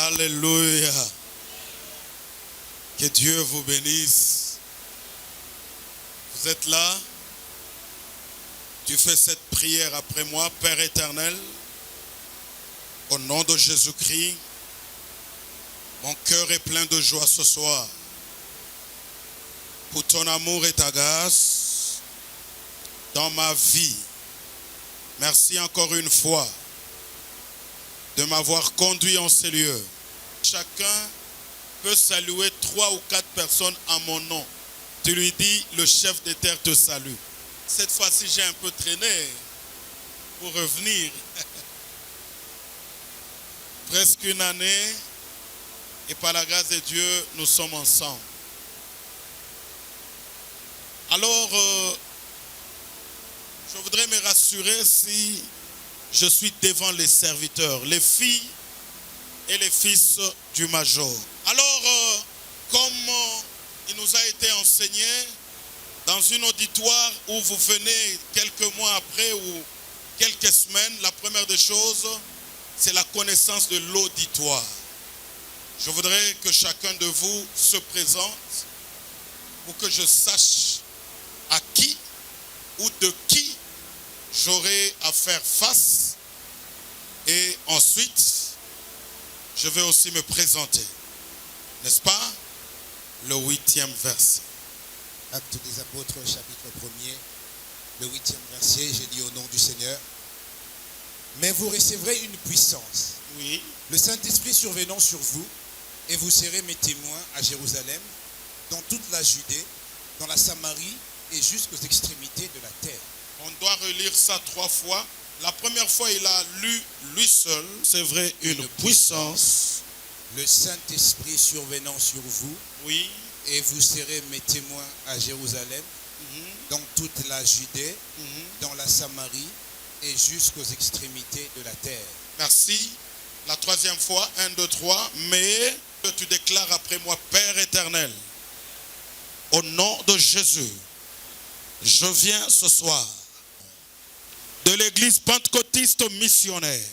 Alléluia. Que Dieu vous bénisse. Vous êtes là. Tu fais cette prière après moi. Père éternel, au nom de Jésus-Christ, mon cœur est plein de joie ce soir pour ton amour et ta grâce dans ma vie. Merci encore une fois de m'avoir conduit en ces lieux. Chacun peut saluer 3 ou 4 personnes en mon nom. Tu lui dis, le chef des terres te salue. Cette fois-ci, j'ai un peu traîné pour revenir. Presque une année, et par la grâce de Dieu, nous sommes ensemble. Alors, je voudrais me rassurer si je suis devant les serviteurs, les filles et les fils du major. Alors, comme il nous a été enseigné, dans une auditoire où vous venez quelques mois après ou quelques semaines, la première des choses, c'est la connaissance de l'auditoire. Je voudrais que chacun de vous se présente pour que je sache à qui ou de qui j'aurai à faire face. Et ensuite, je vais aussi me présenter. N'est-ce pas? Le 8e verset. Actes des Apôtres, chapitre 1er, le 8e verset, j'ai dit au nom du Seigneur. Mais vous recevrez une puissance. Oui. Le Saint-Esprit survenant sur vous, et vous serez mes témoins à Jérusalem, dans toute la Judée, dans la Samarie et jusqu'aux extrémités de la terre. On doit relire ça 3 fois. La première fois, il a lu lui seul. C'est vrai, une puissance. Le Saint-Esprit survenant sur vous, Oui. et vous serez mes témoins à Jérusalem, dans toute la Judée, dans la Samarie et jusqu'aux extrémités de la terre. Merci. La 3e fois, 1, 2, 3. Mais tu déclares après moi, Père éternel, au nom de Jésus, je viens ce soir de l'église pentecôtiste missionnaire.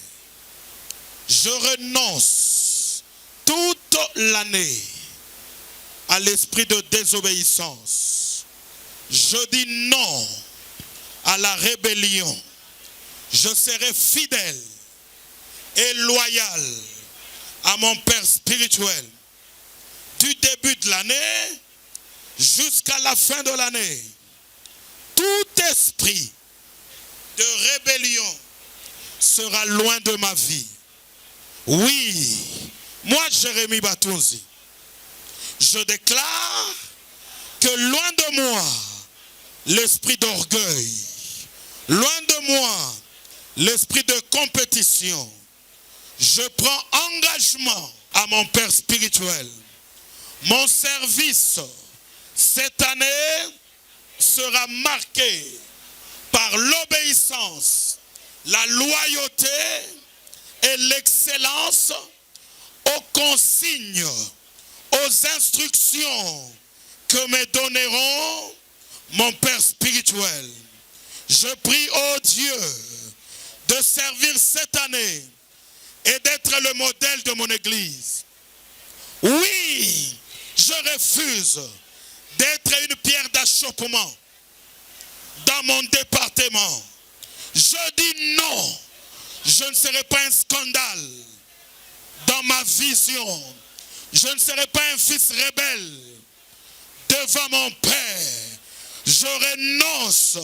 Je renonce toute l'année à l'esprit de désobéissance. Je dis non à la rébellion. Je serai fidèle et loyal à mon Père spirituel du début de l'année jusqu'à la fin de l'année. Tout esprit de rébellion sera loin de ma vie. Oui, moi Jérémie Batunzi, je déclare que loin de moi l'esprit d'orgueil, loin de moi l'esprit de compétition. Je prends engagement à mon Père spirituel. Mon service cette année sera marqué par l'obéissance, la loyauté et l'excellence aux consignes, aux instructions que me donneront mon Père spirituel. Je prie, oh Dieu, de servir cette année et d'être le modèle de mon église. Oui, je refuse d'être une pierre d'achoppement dans mon département. Je dis non, je ne serai pas un scandale dans ma vision. Je ne serai pas un fils rebelle devant mon Père. Je renonce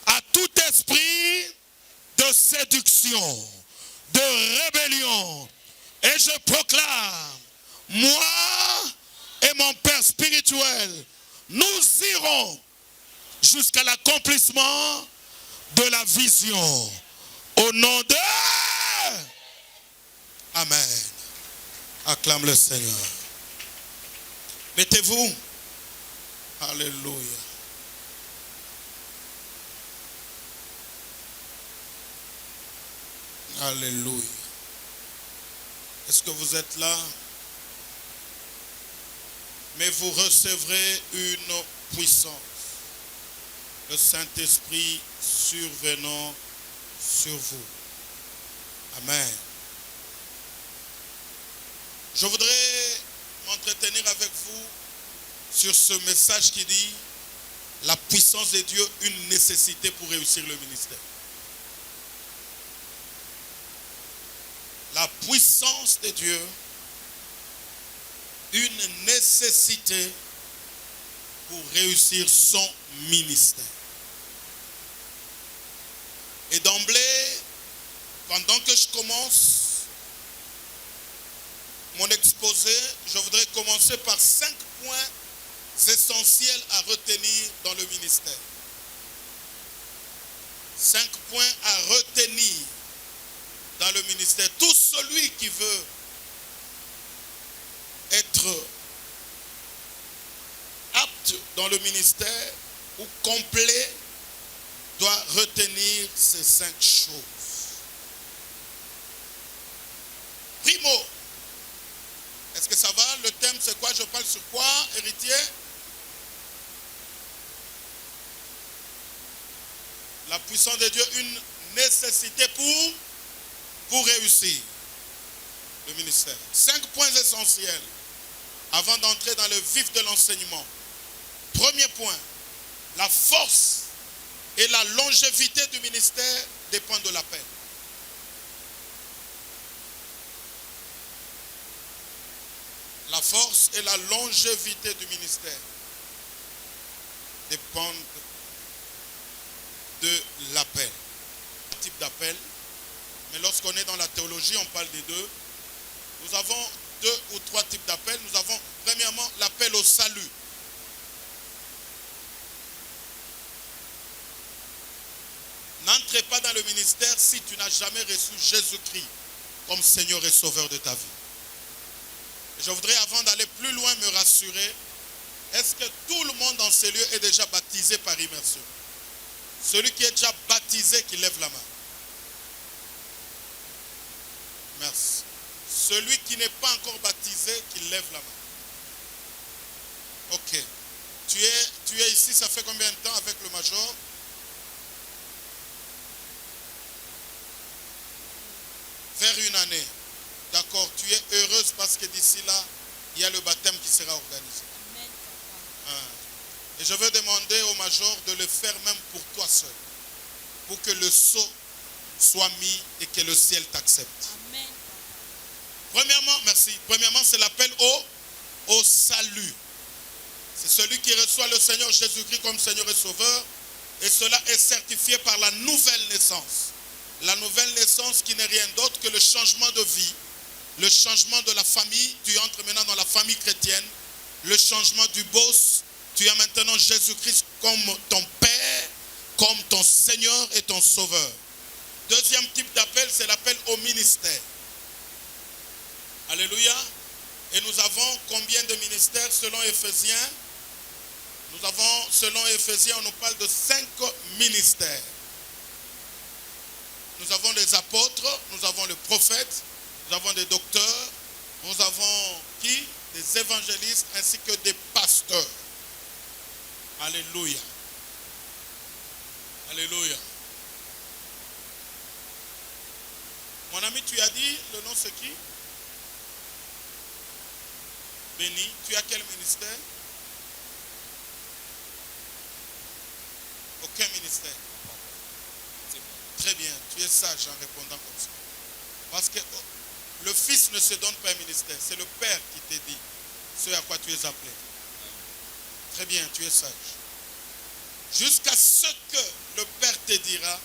à tout esprit de séduction, de rébellion. Et je proclame, moi et mon Père spirituel, nous irons jusqu'à l'accomplissement de la vision. Au nom de... Amen. Acclame le Seigneur. Mettez-vous. Alléluia. Alléluia. Est-ce que vous êtes là? Mais vous recevrez une puissance. Le Saint-Esprit survenant sur vous. Amen. Je voudrais m'entretenir avec vous sur ce message qui dit la puissance de Dieu, une nécessité pour réussir le ministère. La puissance de Dieu, une nécessité pour réussir son ministère. Et d'emblée, pendant que je commence mon exposé, je voudrais commencer par 5 points essentiels à retenir dans le ministère. 5 points à retenir dans le ministère. Tout celui qui veut être apte dans le ministère ou complet doit retenir ces 5 choses. Primo, est-ce que ça va? Le thème c'est quoi? Je parle sur quoi, héritier? La puissance de Dieu, une nécessité pour réussir le ministère. 5 points essentiels avant d'entrer dans le vif de l'enseignement. Premier point, la force et la longévité du ministère dépendent de l'appel. La force et la longévité du ministère dépendent de l'appel. Type d'appel, mais lorsqu'on est dans la théologie, on parle des deux. Nous avons 2 ou 3 types d'appels. Nous avons premièrement l'appel au salut. N'entrez pas dans le ministère si tu n'as jamais reçu Jésus-Christ comme Seigneur et Sauveur de ta vie. Je voudrais, avant d'aller plus loin, me rassurer. Est-ce que tout le monde dans ces lieux est déjà baptisé par immersion? Celui qui est déjà baptisé, qui lève la main. Merci. Celui qui n'est pas encore baptisé, qui lève la main. Ok. Tu es ici, ça fait combien de temps avec le major? Vers 1 année. D'accord. Tu es heureuse parce que d'ici là, il y a le baptême qui sera organisé. Amen, papa. Et je veux demander au major de le faire même pour toi seul. Pour que le sceau soit mis et que le ciel t'accepte. Amen, papa. Premièrement, merci. Premièrement, c'est l'appel au salut. C'est celui qui reçoit le Seigneur Jésus-Christ comme Seigneur et Sauveur. Et cela est certifié par la nouvelle naissance. La nouvelle naissance qui n'est rien d'autre que le changement de vie, le changement de la famille. Tu entres maintenant dans la famille chrétienne. Le changement du boss. Tu as maintenant Jésus-Christ comme ton Père, comme ton Seigneur et ton Sauveur. Deuxième type d'appel, c'est l'appel au ministère. Alléluia. Et nous avons combien de ministères selon Éphésiens? Nous avons, selon Éphésiens, on nous parle de 5 ministères. Nous avons des apôtres, nous avons les prophètes, nous avons des docteurs, nous avons qui? Des évangélistes ainsi que des pasteurs. Alléluia. Alléluia. Mon ami, tu as dit, le nom c'est qui? Béni. Tu as quel ministère? Aucun ministère. Très bien, tu es sage en répondant comme ça. Parce que le Fils ne se donne pas un ministère, c'est le Père qui te dit ce à quoi tu es appelé. Très bien, tu es sage. Jusqu'à ce que le Père te dira,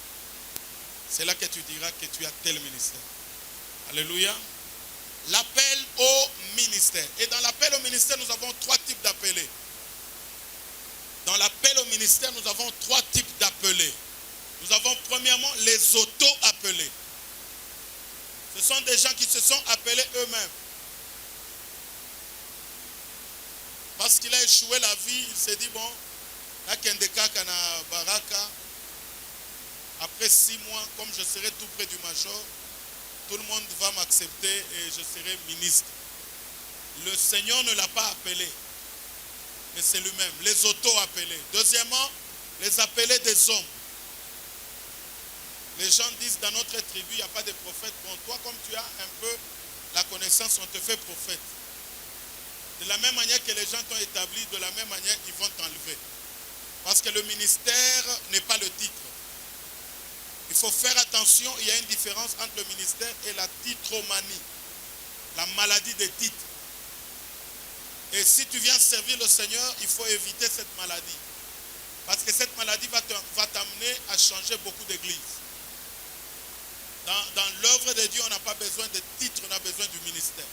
c'est là que tu diras que tu as tel ministère. Alléluia. L'appel au ministère. Et dans l'appel au ministère, nous avons 3 types d'appelés. Dans l'appel au ministère, nous avons 3 types d'appelés. Nous avons premièrement les auto-appelés. Ce sont des gens qui se sont appelés eux-mêmes. Parce qu'il a échoué la vie, il s'est dit, bon, après 6 mois, comme je serai tout près du major, tout le monde va m'accepter et je serai ministre. Le Seigneur ne l'a pas appelé, mais c'est lui-même, les auto-appelés. Deuxièmement, les appelés des hommes. Les gens disent dans notre tribu, il n'y a pas de prophète. Bon, toi, comme tu as un peu la connaissance naissance, on te fait prophète. De la même manière que les gens t'ont établi, de la même manière, ils vont t'enlever. Parce que le ministère n'est pas le titre. Il faut faire attention, il y a une différence entre le ministère et la titromanie, la maladie des titres. Et si tu viens servir le Seigneur, il faut éviter cette maladie. Parce que cette maladie va t'amener à changer beaucoup d'églises. Dans l'œuvre de Dieu, on n'a pas besoin de titre, on a besoin du ministère.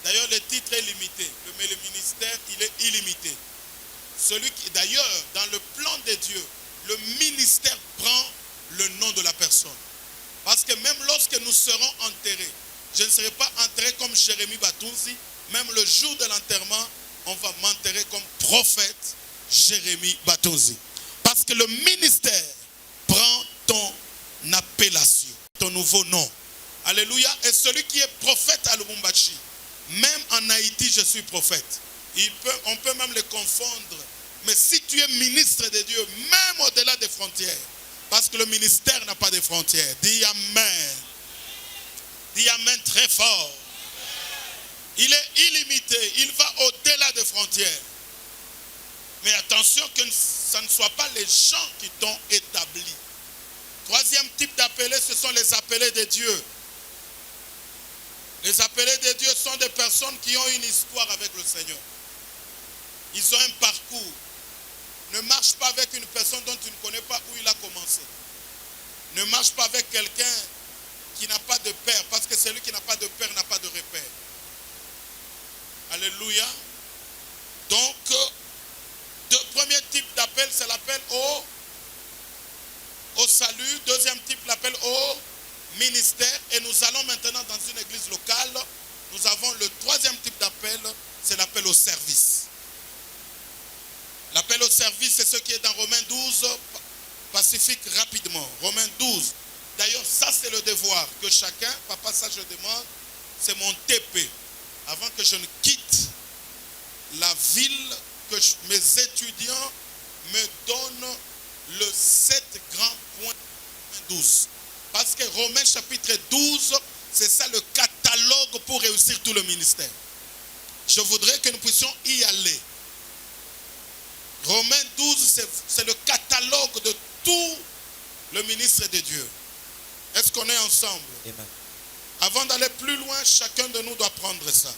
D'ailleurs, le titre est limité, mais le ministère, il est illimité. D'ailleurs, dans le plan de Dieu, le ministère prend le nom de la personne. Parce que même lorsque nous serons enterrés, je ne serai pas enterré comme Jérémie Batunzi, même le jour de l'enterrement, on va m'enterrer comme prophète Jérémie Batunzi. Parce que le ministère prend ton appellation, ton nouveau nom. Alléluia. Et celui qui est prophète à Lubumbashi, même en Haïti, je suis prophète. On peut même les confondre. Mais si tu es ministre de Dieu, même au-delà des frontières, parce que le ministère n'a pas de frontières. Dis Amen. Dis Amen très fort. Il est illimité. Il va au-delà des frontières. Mais attention que ça ne soit pas les gens qui t'ont établi. Troisième type d'appelés, ce sont les appelés de Dieu. Les appelés de Dieu sont des personnes qui ont une histoire avec le Seigneur. Ils ont un parcours. Ne marche pas avec une personne dont tu ne connais pas où il a commencé. Ne marche pas avec quelqu'un qui n'a pas de père, parce que celui qui n'a pas de père n'a pas de repère. Alléluia. Donc, le premier type d'appel, c'est l'appel au salut. Deuxième type, l'appel au ministère. Et nous allons maintenant dans une église locale. Nous avons le troisième type d'appel, c'est l'appel au service. L'appel au service, c'est ce qui est dans Romains 12, pacifique rapidement. Romains 12. D'ailleurs, ça c'est le devoir que chacun, papa, ça je demande, c'est mon TP. Avant que je ne quitte la ville, que mes étudiants me donnent le 7 grands points 12. Parce que Romains chapitre 12, c'est ça le catalogue pour réussir tout le ministère. Je voudrais que nous puissions y aller. Romains 12, c'est le catalogue de tout le ministre de Dieu. Est-ce qu'on est ensemble? Amen. Avant d'aller plus loin, chacun de nous doit prendre ça.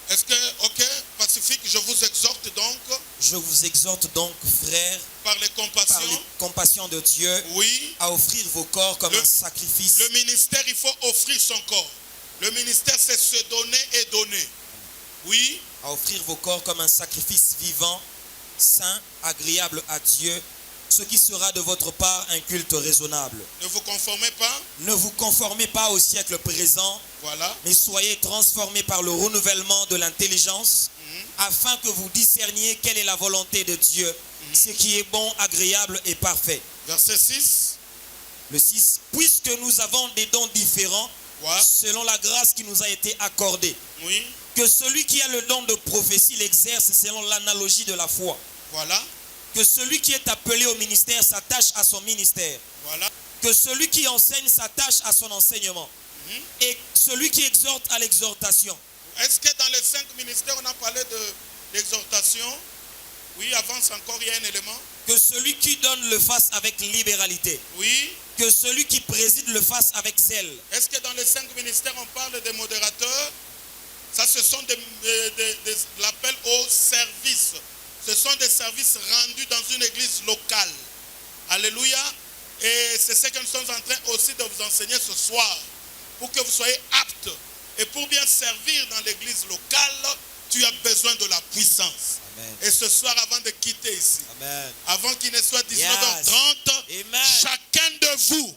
Est-ce que, ok, Pacifique, je vous exhorte donc. Je vous exhorte donc, frères, par les compassions, par les compassions de Dieu, oui, à offrir vos corps comme un sacrifice. Le ministère, il faut offrir son corps. Le ministère, c'est se donner et donner. Oui. À offrir vos corps comme un sacrifice vivant, saint, agréable à Dieu, ce qui sera de votre part un culte raisonnable. Ne vous conformez pas. Ne vous conformez pas au siècle présent, voilà, mais soyez transformés par le renouvellement de l'intelligence, afin que vous discerniez quelle est la volonté de Dieu, ce qui est bon, agréable et parfait. Verset 6. Le 6. Puisque nous avons des dons différents, selon la grâce qui nous a été accordée. Oui. Que celui qui a le don de prophétie l'exerce selon l'analogie de la foi. Voilà. Que celui qui est appelé au ministère s'attache à son ministère. Voilà. Que celui qui enseigne s'attache à son enseignement. Et celui qui exhorte à l'exhortation. Est-ce que dans les 5 ministères, on a parlé d'exhortation? Oui, avance encore, il y a un élément. Que celui qui donne le fasse avec libéralité. Oui. Que celui qui préside le fasse avec zèle. Est-ce que dans les 5 ministères, on parle des modérateurs? Ça, ce sont l'appel au service. Ce sont des services rendus dans une église locale. Alléluia. Et c'est ce que nous sommes en train aussi de vous enseigner ce soir. Pour que vous soyez aptes. Et pour bien servir dans l'église locale, tu as besoin de la puissance. Amen. Et ce soir, avant de quitter ici, Amen. avant qu'il ne soit 19h30, chacun de vous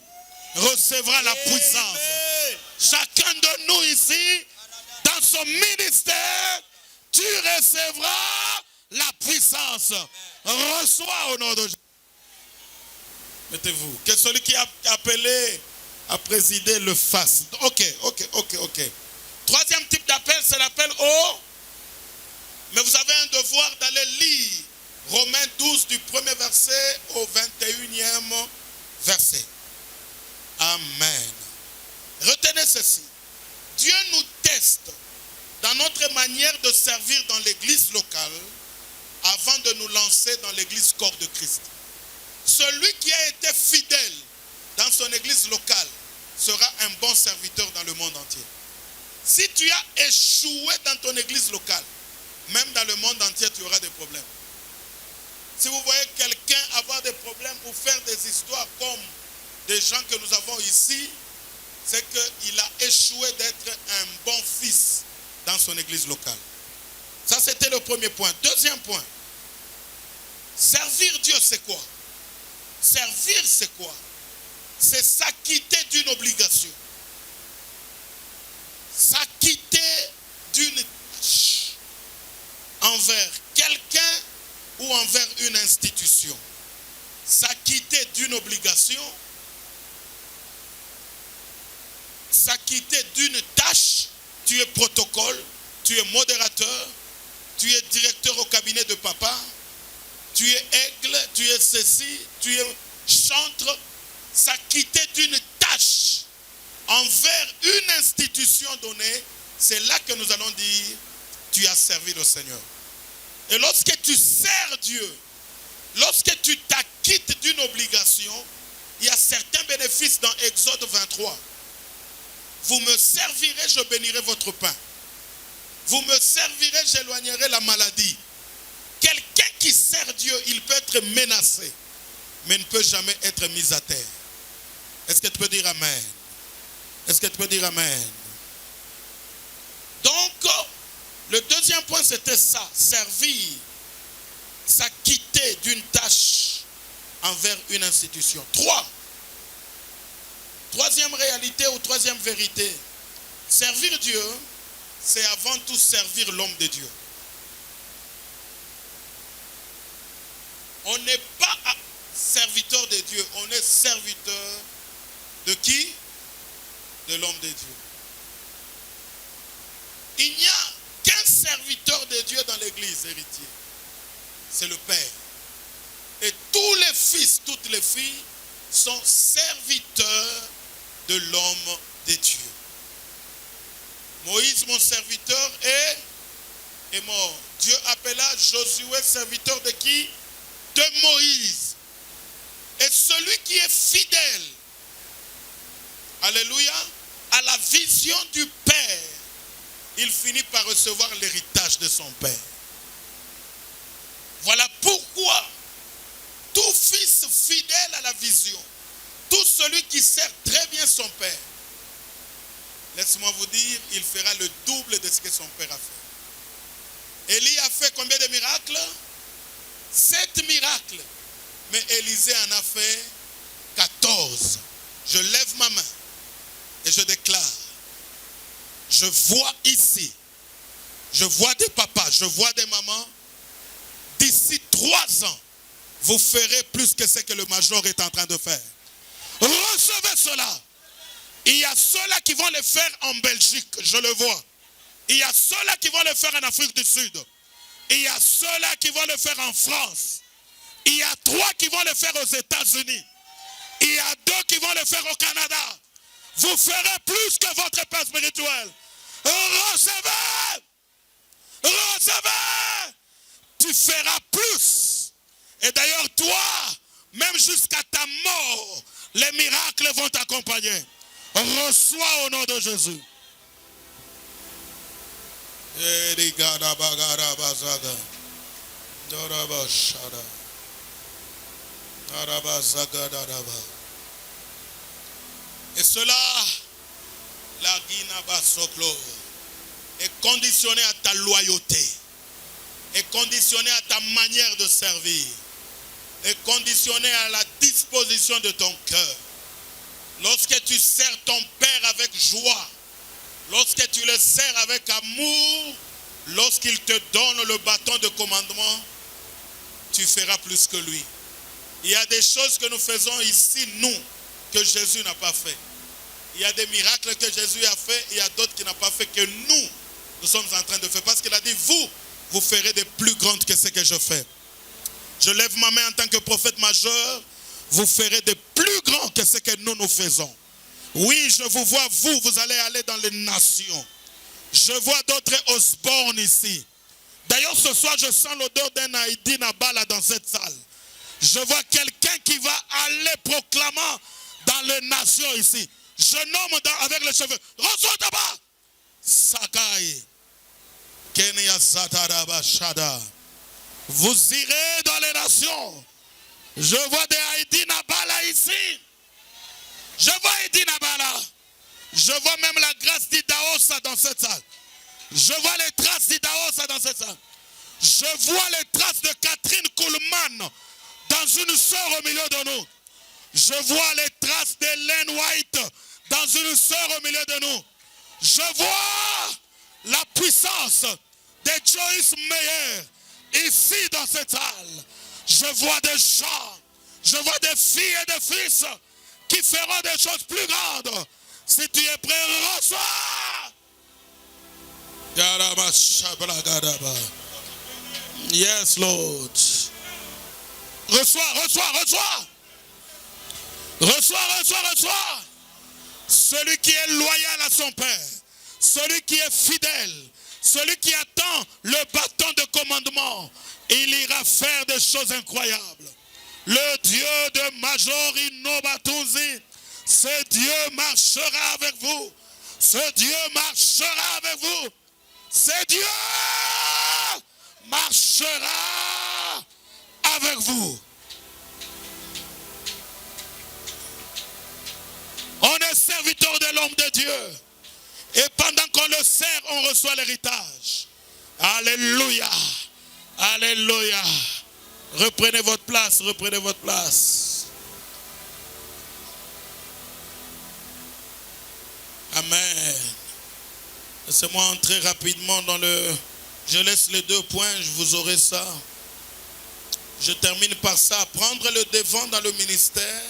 recevra la puissance. Chacun de nous ici, dans son ministère, tu recevras la puissance. Reçois au nom de Jésus. Mettez-vous. Que celui qui est appelé à présider le fasse. Ok. Troisième type d'appel, c'est l'appel au... Mais vous avez un devoir d'aller lire Romains 12 du premier verset au 21e verset. Amen. Retenez ceci. notre manière de servir dans l'église locale avant de nous lancer dans l'église corps de Christ. Celui qui a été fidèle dans son église locale sera un bon serviteur dans le monde entier. Si tu as échoué dans ton église locale, même dans le monde entier, tu auras des problèmes. Si vous voyez quelqu'un avoir des problèmes ou faire des histoires comme des gens que nous avons ici, c'est qu'il a échoué d'être un bon fils dans son église locale. Ça, c'était le premier point. Deuxième point. Servir Dieu, c'est quoi? Servir, c'est quoi? C'est s'acquitter d'une obligation. S'acquitter d'une tâche envers quelqu'un ou envers une institution. S'acquitter d'une obligation, s'acquitter d'une tâche. Tu es protocole, tu es modérateur, tu es directeur au cabinet de papa, tu es aigle, tu es ceci, tu es chantre. S'acquitter d'une tâche envers une institution donnée, c'est là que nous allons dire, tu as servi le Seigneur. Et lorsque tu sers Dieu, lorsque tu t'acquittes d'une obligation, il y a certains bénéfices dans Exode 23. Vous me servirez, je bénirai votre pain. Vous me servirez, j'éloignerai la maladie. Quelqu'un qui sert Dieu, il peut être menacé, mais ne peut jamais être mis à terre. Est-ce que tu peux dire Amen? Est-ce que tu peux dire Amen? Donc, le deuxième point, c'était ça. Servir, s'acquitter d'une tâche envers une institution. Troisième réalité ou troisième vérité. Servir Dieu, c'est avant tout servir l'homme de Dieu. On n'est pas serviteur de Dieu, on est serviteur de qui? De l'homme de Dieu. Il n'y a qu'un serviteur de Dieu dans l'église, héritier. C'est le Père. Et tous les fils, toutes les filles sont serviteurs de l'homme de Dieu. Moïse, mon serviteur, est mort. Dieu appela Josué serviteur de qui? De Moïse. Et celui qui est fidèle, alléluia, à la vision du Père, il finit par recevoir l'héritage de son Père. Voilà pourquoi tout fils fidèle à la vision, tout celui qui sert très bien son Père, laisse-moi vous dire, il fera le double de ce que son Père a fait. Élie a fait combien de miracles? 7 miracles. Mais Élisée en a fait 14. Je lève ma main et je déclare, je vois ici, je vois des papas, je vois des mamans, d'ici 3 ans, vous ferez plus que ce que le major est en train de faire. Recevez cela. Il y a ceux-là qui vont le faire en Belgique, je le vois. Il y a ceux-là qui vont le faire en Afrique du Sud. Il y a ceux-là qui vont le faire en France. Il y a 3 qui vont le faire aux États-Unis. Il y a 2 qui vont le faire au Canada. Vous ferez plus que votre père spirituel. Recevez! Recevez! Tu feras plus. Et d'ailleurs, toi, même jusqu'à ta mort, les miracles vont t'accompagner. Reçois au nom de Jésus. Et cela, la Guinaba Soklo, est conditionné à ta loyauté, est conditionné à ta manière de servir, est conditionné à la disposition de ton cœur. Lorsque tu sers ton Père avec joie, lorsque tu le sers avec amour, lorsqu'il te donne le bâton de commandement, tu feras plus que lui. Il y a des choses que nous faisons ici, nous, que Jésus n'a pas fait. Il y a des miracles que Jésus a fait, il y a d'autres qu'il n'a pas fait, que nous sommes en train de faire. Parce qu'il a dit, vous ferez des plus grandes que ce que je fais. Je lève ma main en tant que prophète majeur, vous ferez des plus grands que ce que nous faisons. Oui, je vous vois, vous allez aller dans les nations. Je vois d'autres Osborne ici. D'ailleurs, ce soir, je sens l'odeur d'un Haïdi Nabala dans cette salle. Je vois quelqu'un qui va aller proclamant dans les nations ici. Jeune homme avec les cheveux. Reçois d'abord. Sakai. Kenya Sataraba Shada. Vous irez dans les nations. Je vois des Haïdi Nabala ici. Je vois Haïdi Nabala. Je vois même la grâce d'Idaosa dans cette salle. Je vois les traces d'Idaosa dans cette salle. Je vois les traces de Catherine Kuhlman dans une sœur au milieu de nous. Je vois les traces d'Hélène White dans une sœur au milieu de nous. Je vois la puissance de Joyce Meyer ici dans cette salle. Je vois des gens, je vois des filles et des fils qui feront des choses plus grandes. Si tu es prêt, reçois. Yes, Lord. Reçois, reçois, reçois. Reçois, reçois, reçois. Celui qui est loyal à son Père, celui qui est fidèle, celui qui attend le bâton de commandement, il ira faire des choses incroyables. Le Dieu de Major Inobatuzi, ce Dieu marchera avec vous. Ce Dieu marchera avec vous. Ce Dieu marchera avec vous. On est serviteur de l'homme de Dieu. Et pendant qu'on le sert, on reçoit l'héritage. Alléluia. Alléluia. Reprenez votre place, reprenez votre place. Amen. Laissez-moi entrer rapidement dans le... Je laisse les 2 points, je vous aurai ça. Je termine par ça. Prendre le devant dans le ministère.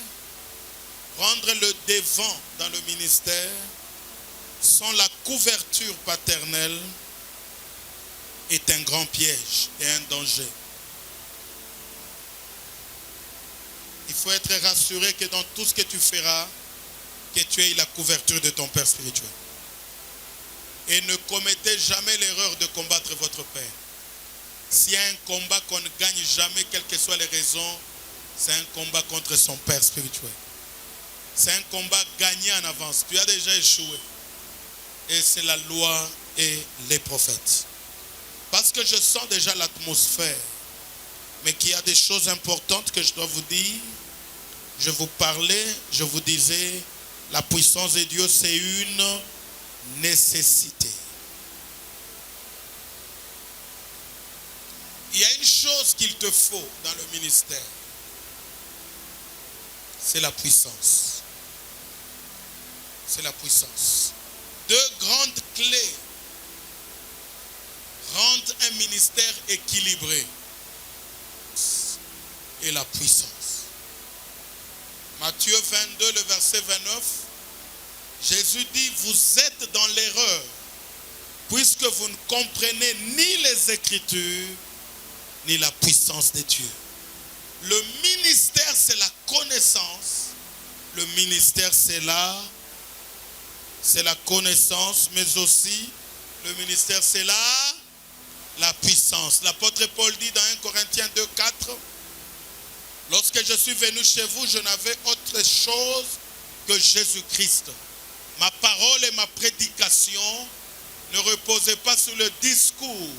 Prendre le devant dans le ministère sans la couverture paternelle est un grand piège et un danger. Il faut être rassuré que dans tout ce que tu feras, que tu aies la couverture de ton Père spirituel. Et ne commettez jamais l'erreur de combattre votre Père. S'il y a un combat qu'on ne gagne jamais, quelles que soient les raisons, c'est un combat contre son Père spirituel. C'est un combat gagné en avance. Tu as déjà échoué. Et c'est la loi et les prophètes. Parce que je sens déjà l'atmosphère. Mais qu'il y a des choses importantes que je dois vous dire. Je vous parlais, je vous disais, la puissance de Dieu, c'est une nécessité. Il y a une chose qu'il te faut dans le ministère. C'est la puissance. C'est la puissance. 2 grandes clés rendent un ministère équilibré. Et la puissance. Matthieu 22, le verset 29. Jésus dit, vous êtes dans l'erreur, puisque vous ne comprenez ni les Écritures, ni la puissance de Dieu. Le ministère, c'est la connaissance. Le ministère, c'est la connaissance, mais aussi, le ministère, c'est la puissance. L'apôtre Paul dit dans 1 Corinthiens 2, 4, lorsque je suis venu chez vous, je n'avais autre chose que Jésus-Christ. Ma parole et ma prédication ne reposaient pas sur le discours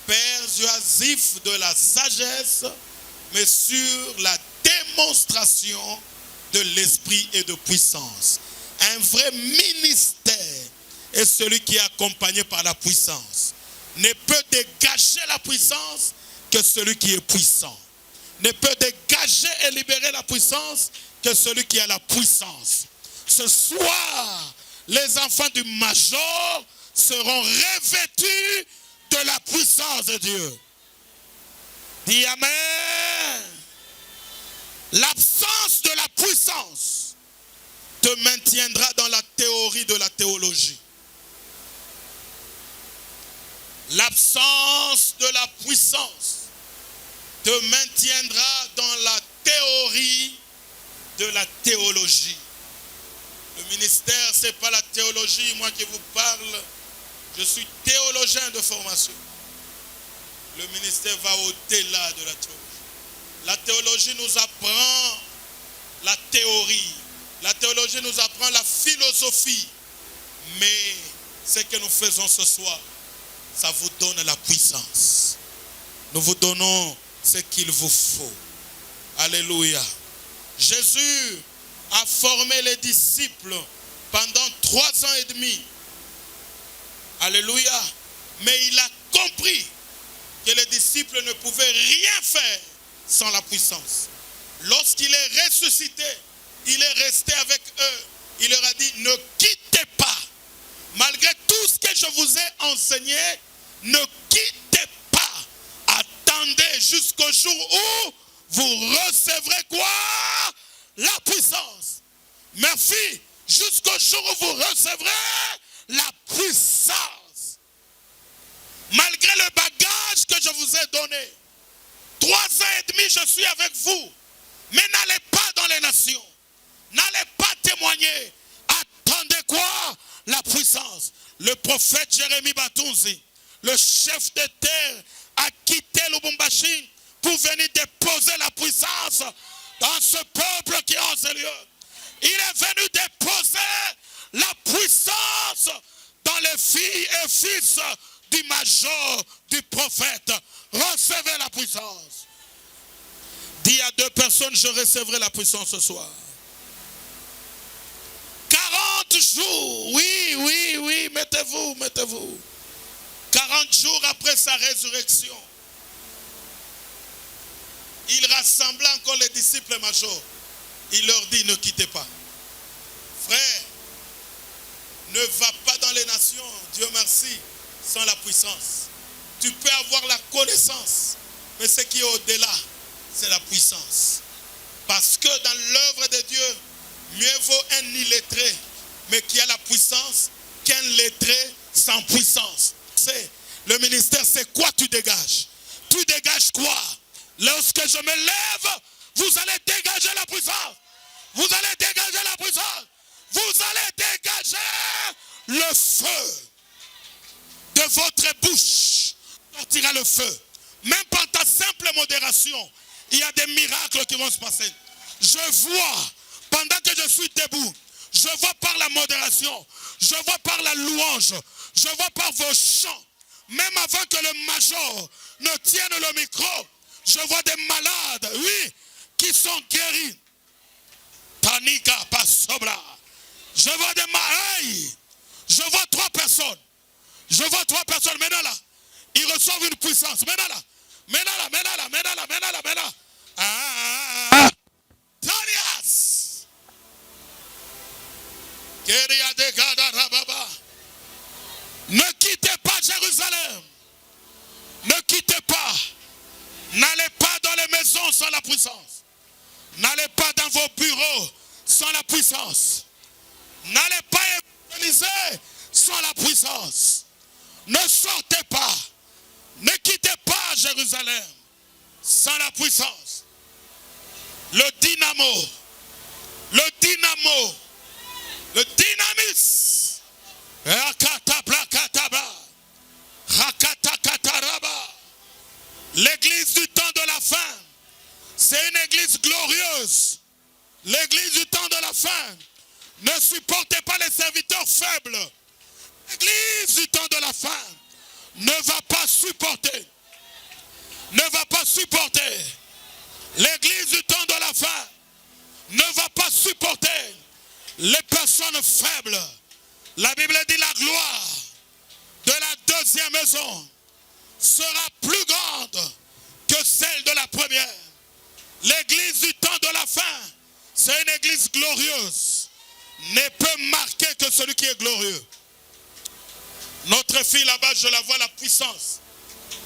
persuasif de la sagesse, mais sur la démonstration de l'esprit et de puissance. Un vrai ministère est celui qui est accompagné par la puissance. Ne peut dégager la puissance que celui qui est puissant. Ne peut dégager et libérer la puissance que celui qui a la puissance. Ce soir, les enfants du Major seront revêtus de la puissance de Dieu. Dis Amen. L'absence de la puissance te maintiendra dans la théorie de la théologie. L'absence de la puissance te maintiendra dans la théorie de la théologie. Le ministère, ce n'est pas la théologie, moi qui vous parle. Je suis théologien de formation. Le ministère va au-delà de la théologie. La théologie nous apprend la théorie. La théologie nous apprend la philosophie. Mais ce que nous faisons ce soir, ça vous donne la puissance. Nous vous donnons ce qu'il vous faut. Alléluia. Jésus a formé les disciples pendant 3 ans et demi. Alléluia. Mais il a compris que les disciples ne pouvaient rien faire sans la puissance. Lorsqu'il est ressuscité, il est resté avec eux. Il leur a dit, ne quittez pas. Malgré tout ce que je vous ai enseigné, ne quittez pas. Attendez jusqu'au jour où vous recevrez quoi? La puissance. Merci. Jusqu'au jour où vous recevrez la puissance. Malgré le bagage que je vous ai donné, 3 ans et demi, je suis avec vous. Mais n'allez pas dans les nations. N'allez pas témoigner. Attendez quoi? La puissance. Le prophète Jérémie Batunzi, le chef de terre, a quitté Lubumbashi pour venir déposer la puissance dans ce peuple qui est en ce lieu. Il est venu déposer la puissance dans les filles et fils du major, du prophète. Recevez la puissance. Dis à 2 personnes, je recevrai la puissance ce soir. 40 jours, oui, mettez-vous. 40 jours après sa résurrection, il rassembla encore les disciples majors. Il leur dit, ne quittez pas. Frère, ne va pas dans les nations, Dieu merci, sans la puissance. Tu peux avoir la connaissance, mais ce qui est au-delà, c'est la puissance. Parce que dans l'œuvre de Dieu, mieux vaut un illettré, mais qui a la puissance, qu'un lettré sans puissance. Le ministère, c'est quoi tu dégages? Tu dégages quoi? Lorsque je me lève, vous allez dégager la puissance. Vous allez dégager la puissance. Vous allez dégager le feu. De votre bouche sortira le feu. Même par ta simple modération, il y a des miracles qui vont se passer. Je vois, pendant que je suis debout, je vois par la modération, je vois par la louange, je vois par vos chants, même avant que le major ne tienne le micro, je vois des malades, oui, qui sont guéris. Tanika Pasobra. Je vois des malades. Je vois 3 personnes. Je vois 3 personnes. Maintenant là, ils reçoivent une puissance. Maintenant là. Tanias. Ne quittez pas Jérusalem. Ne quittez pas. N'allez pas dans les maisons sans la puissance. N'allez pas dans vos bureaux sans la puissance. N'allez pas évangéliser sans la puissance. Ne sortez pas. Ne quittez pas Jérusalem sans la puissance. Le dynamo. Le dynamis. L'église du temps de la fin, c'est une église glorieuse. L'église du temps de la fin ne supportez pas les serviteurs faibles. L'église du temps de la fin ne va pas supporter. L'église du temps de la fin ne va pas supporter les personnes faibles. La Bible dit la gloire de la deuxième maison sera plus grande que celle de la première. L'église du temps de la fin, c'est une église glorieuse. Ne peut marquer que celui qui est glorieux. Notre fille là-bas, je la vois, la puissance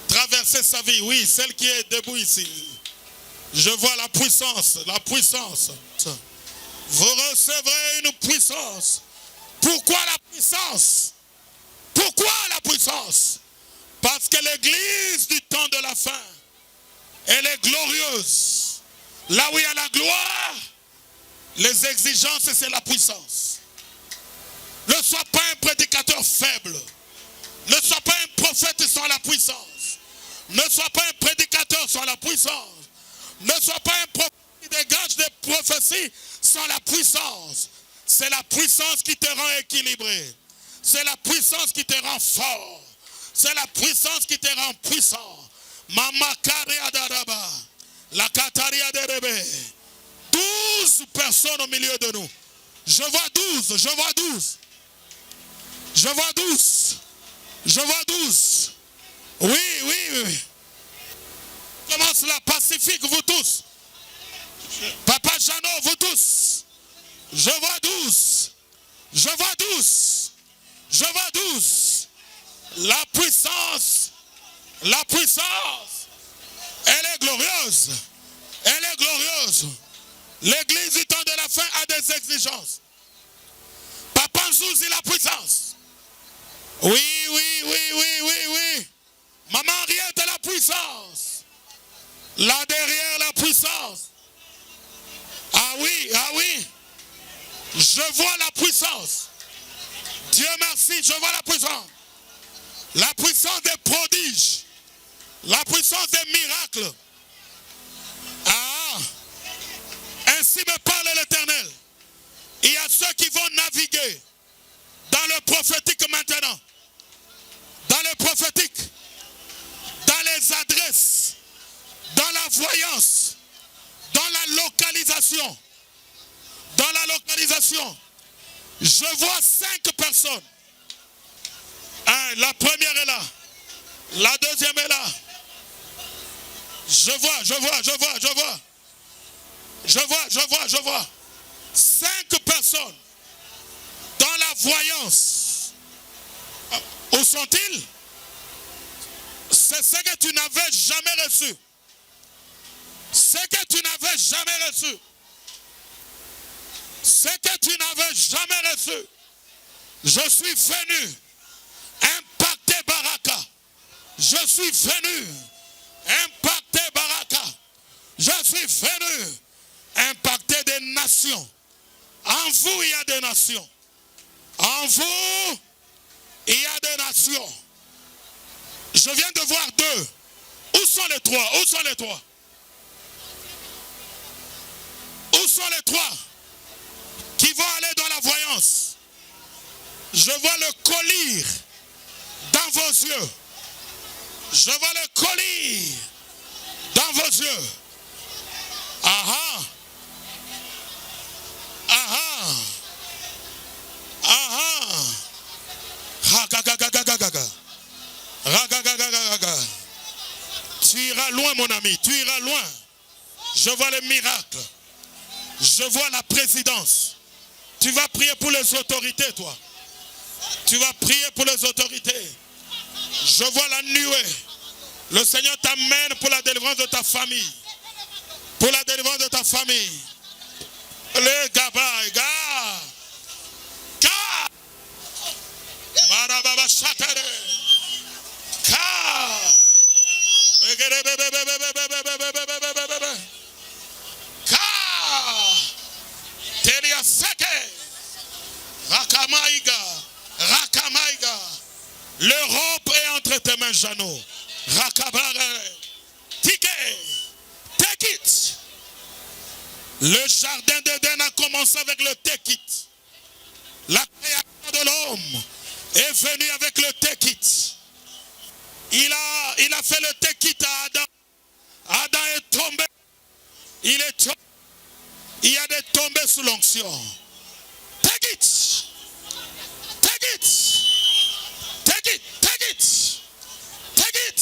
traverser sa vie. Oui, celle qui est debout ici. Je vois la puissance. Vous recevrez une puissance. Pourquoi la puissance? Parce que l'église du temps de la fin, elle est glorieuse. Là où il y a la gloire, les exigences, c'est la puissance. Ne sois pas un prédicateur faible. sans la puissance. Ne sois pas un prédicateur sans la puissance. Ne sois pas un prophète qui dégage des prophéties sans la puissance. C'est la puissance qui te rend équilibré. C'est la puissance qui te rend fort. C'est la puissance qui te rend puissant. Mama Karia Daraba. La Kataria Derebe. 12 personnes au milieu de nous. Je vois 12. Je vois 12. Je vois 12. Je vois 12. Oui, oui, oui. Commence la Pacifique, vous tous. Papa Jeannot, vous tous. Je vois 12. Je vois 12. Je vois 12. La puissance, elle est glorieuse. Elle est glorieuse. L'église du temps de la fin a des exigences. Papa Nzouzi, la puissance. Oui, oui, oui, oui, oui, oui. Maman Henriette, la puissance. Là derrière, la puissance. Ah oui, ah oui. Je vois la puissance. Dieu merci, je vois la puissance. La puissance des prodiges. La puissance des miracles. Ah, ainsi me parle l'Éternel. Il y a ceux qui vont naviguer dans le prophétique maintenant. Dans le prophétique. Dans les adresses. Dans la voyance. Dans la localisation. Dans la localisation. Je vois 5 personnes. La première est là. La deuxième est là. Je vois. 5 personnes dans la voyance. Où sont-ils? C'est ce que tu n'avais jamais reçu. Ce que tu n'avais jamais reçu. Ce que tu n'avais jamais reçu. Je suis venu impacter Baraka. Je suis venu impacter Baraka. Je suis venu impacter des nations. En vous, il y a des nations. En vous, il y a des nations. Je viens de voir 2. Où sont les 3? Où sont les 3? Où sont les 3 qui vont aller dans la voyance? Je vois le collier dans vos yeux. Je vois le collier dans vos yeux. Aha. Aha. Aha. Ragagagagagaga. Ragagagagaga. Tu iras loin, mon ami. Tu iras loin. Je vois les miracles. Je vois la présidence. Tu vas prier pour les autorités, toi. Tu vas prier pour les autorités. Je vois la nuée. Le Seigneur t'amène pour la délivrance de ta famille. Pour la délivrance de ta famille. Les gaba, gars. Ka. Marababa shatere. Ka. Ka. Teria seke. Rakamaiga. Rakamaiga. L'Europe est entre tes mains, Jeannot. Rakabare. Ticket. Take it. Le jardin d'Éden a commencé avec le take it. La création de l'homme est venue avec le take it. Il a fait le take it à Adam. Adam est tombé. Il y a des tombées sous l'onction. Take it. Take it. Take it. Take it. Take it.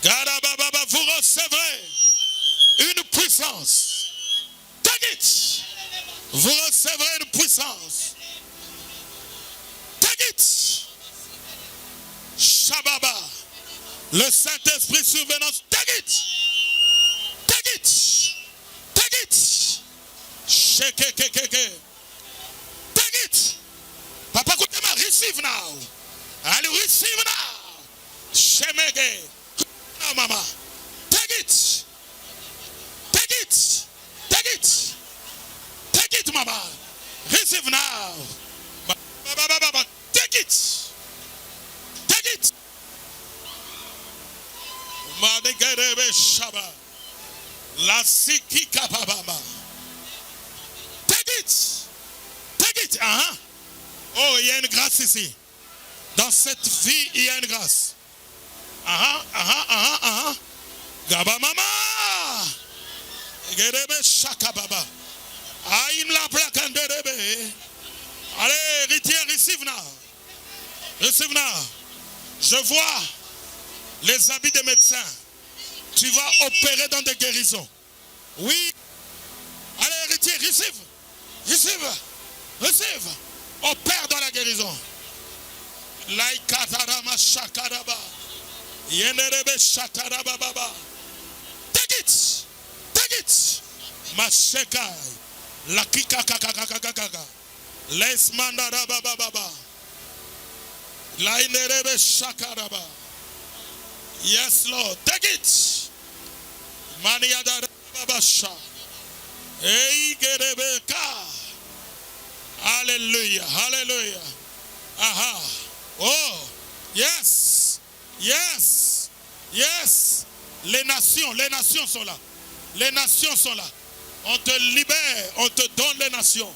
Garababa, vous recevrez une puissance. Take it. Vous recevrez une puissance. Take it. Shababa. Le Saint-Esprit survenant. Take it. Take it. Take it. Shake. Take it. Papa, écoutez-moi. Receive now. Allez, receive now. Shemege. Now, mama. Take it. Take it. Take it. Take it, mama. Receive now. Take it. Take it. Madegerebe Shaba. La Siki Kapababa. Take it. Take it. Oh, il y a une grâce ici. Dans cette vie, il y a une grâce. Gaba mama. Gerebe Shakababa. Aïm la placanderebe. Allez, retiens, receive now. Receive now. Je vois les habits des médecins. Tu vas opérer dans des guérisons. Oui. Allez, retiens, receive. Receive. Receive. Opère dans la guérison. Laïkatarama shakaraba. Yenerebe shakarababa. Take it. Take it. Mashekai. La kikakakakakakaka. Les mandarababa. La inerebe shakaraba. Yes, Lord. Take it. Maniadarabasha. Ei gerebeka. Hallelujah. Hallelujah. Aha. Oh. Yes. Yes. Yes. Les nations sont là. Les nations sont là. On te libère, on te donne les nations.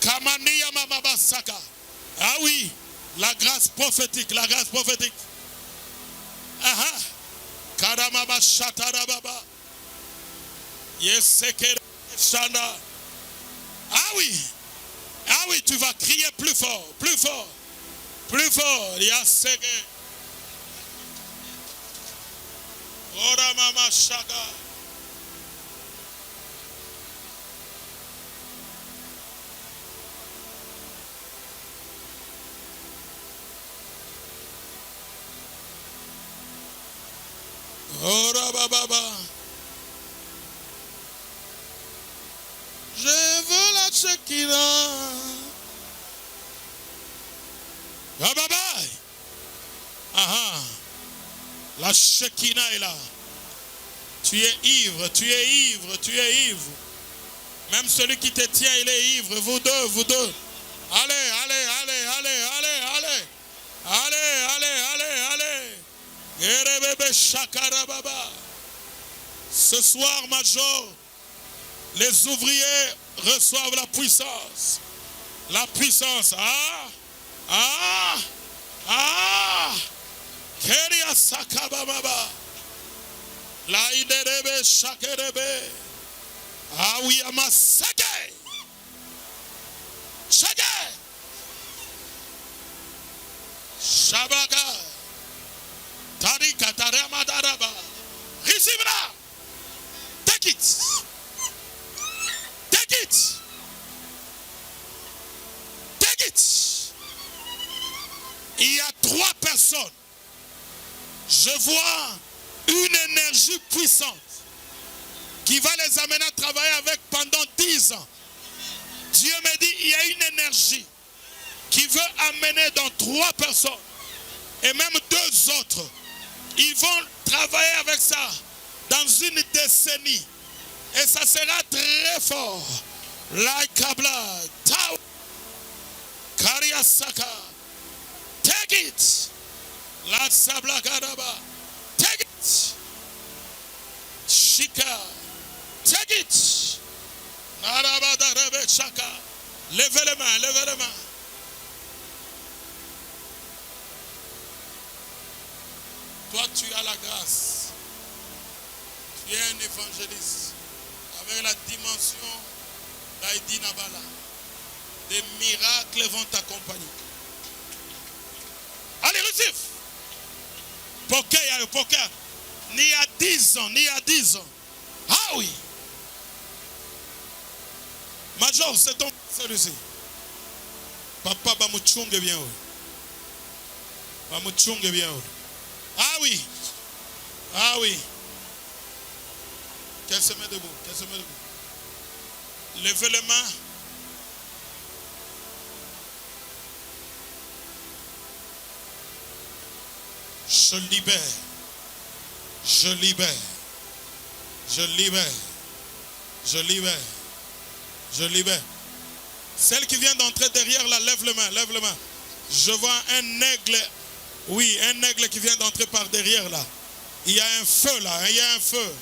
Kamaniya Mama Saka. Ah oui, la grâce prophétique, la grâce prophétique. Aha. Karamaba Shatarababa. Yesekere Shanda. Ah oui, tu vas crier plus fort, plus fort, plus fort. Yasege. Ora Mama Shaga. Ora Baba. Je veux la Shekinah. Baba. Aha. La Shekinah est là. Tu es ivre, tu es ivre, tu es ivre. Même celui qui te tient, il est ivre. Vous deux. Allez, allez, allez, allez, allez, allez. Allez, allez, allez, allez. Ce soir, Major, les ouvriers reçoivent la puissance. La puissance. Keria Sakababa. La iderebe shakerebe. Ah oui, amasake. Shake. Shabaga. Tarika Taramadaraba. Receive now. Take it. Take it. Take it. Il y a 3 personnes. Je vois une énergie puissante qui va les amener à travailler avec pendant 10 ans. Dieu me dit, il y a une énergie qui veut amener dans 3 personnes et même 2 autres. Ils vont travailler avec ça dans une décennie et ça sera très fort. Laikabla, Tau, Kariasaka, take it. La Sabla Garaba, take it. Shika, take it. Narabada Rebe Shaka, levez les mains, levez les mains. Toi, tu as la grâce. Tu es un évangéliste avec la dimension d'Aïdi Nabala. Des miracles vont t'accompagner. Allez, receive. Poker. Ni à 10 ans. Ah oui. Major, c'est ton celui-ci. Papa, va me tchungue bien. Va me tchungue bien. Ah oui. Qu'elle se met debout. Levez les mains. Je libère. Celle qui vient d'entrer derrière là, lève les mains. Je vois un aigle. Oui, un aigle qui vient d'entrer par derrière là. Il y a un feu là, il y a un feu.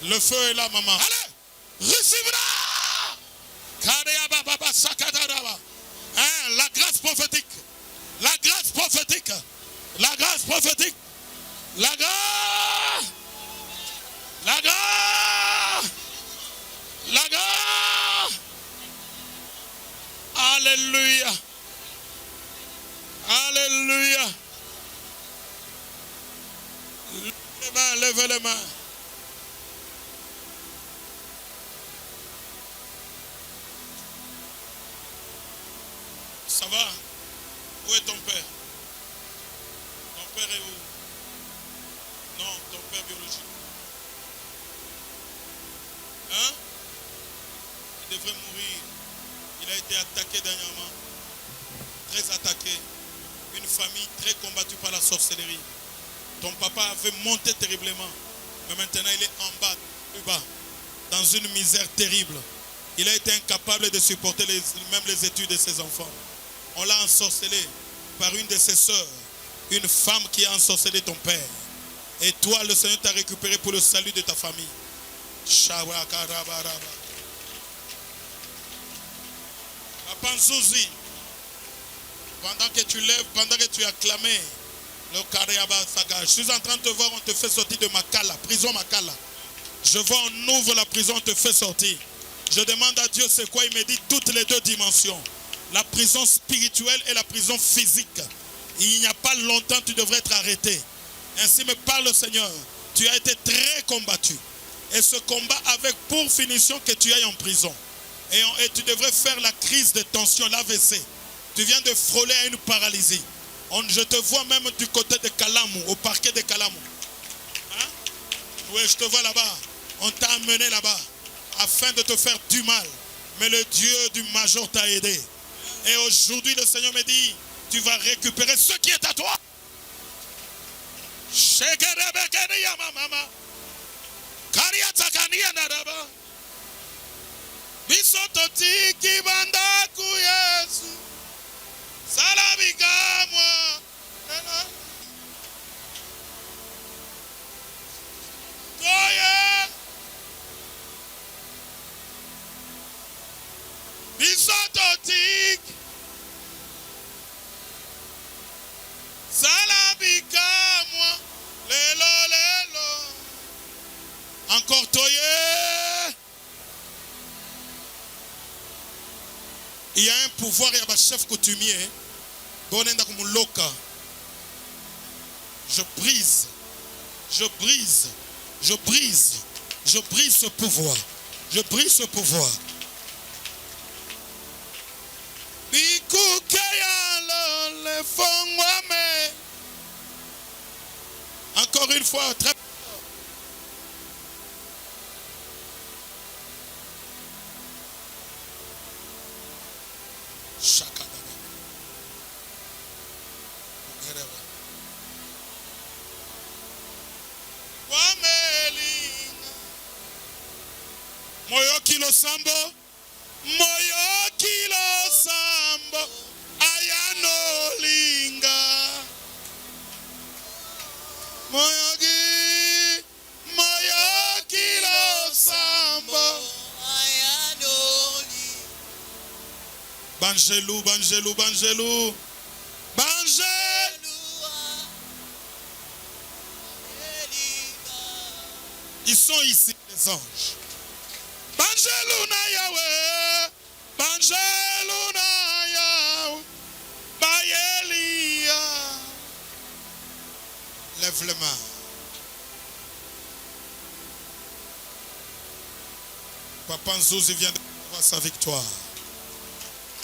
Le feu est là, maman. Allez, recevez-la. La grâce prophétique. La grâce prophétique. La grâce prophétique. La grâce. La grâce. La grâce. Alléluia. Alléluia. Levez les mains. Ça va? Où est ton père? Ton père est où? Non, ton père biologique. Hein? Il devrait mourir. Il a été attaqué dernièrement. Très attaqué. Une famille très combattue par la sorcellerie. Ton papa avait monté terriblement. Mais maintenant il est en bas, plus bas. Dans une misère terrible. Il a été incapable de supporter même les études de ses enfants. On l'a ensorcelé par une de ses sœurs. Une femme qui a ensorcelé ton père. Et toi, le Seigneur t'a récupéré pour le salut de ta famille. Papa Nzouzi, pendant que tu lèves, pendant que tu as clamé, le Kariaba Saga, je suis en train de te voir, on te fait sortir de Makala, prison Makala. Je vois, on ouvre la prison, on te fait sortir. Je demande à Dieu c'est quoi, il me dit toutes les deux dimensions. La prison spirituelle et la prison physique. Il n'y a pas longtemps, tu devrais être arrêté. Ainsi me parle le Seigneur. Tu as été très combattu. Et ce combat avec pour finition que tu ailles en prison. Et tu devrais faire la crise de tension, l'AVC. Tu viens de frôler à une paralysie. Je te vois même du côté de Kalamou, au parquet de Kalamou. Hein? Oui, je te vois là-bas. On t'a amené là-bas afin de te faire du mal. Mais le Dieu du Major t'a aidé. Et aujourd'hui, le Seigneur me dit, tu vas récupérer ce qui est à toi. Encore toyé. Il y a un pouvoir, il y a un chef coutumier. Je brise, je brise, je brise, je brise ce pouvoir. Je brise ce pouvoir. Encore une fois, très Moyo kilo sambo, moyo kilo sambo, ayano linga. Moyo kilo sambo, ayano linga. Bangelou, bangelou, bangelou, bangelou. Ils sont ici, les anges. Bangelou na Yahweh, bangelou na Yahweh, Bayelia. Lève les mains. Papa Nzouzi vient de voir sa victoire.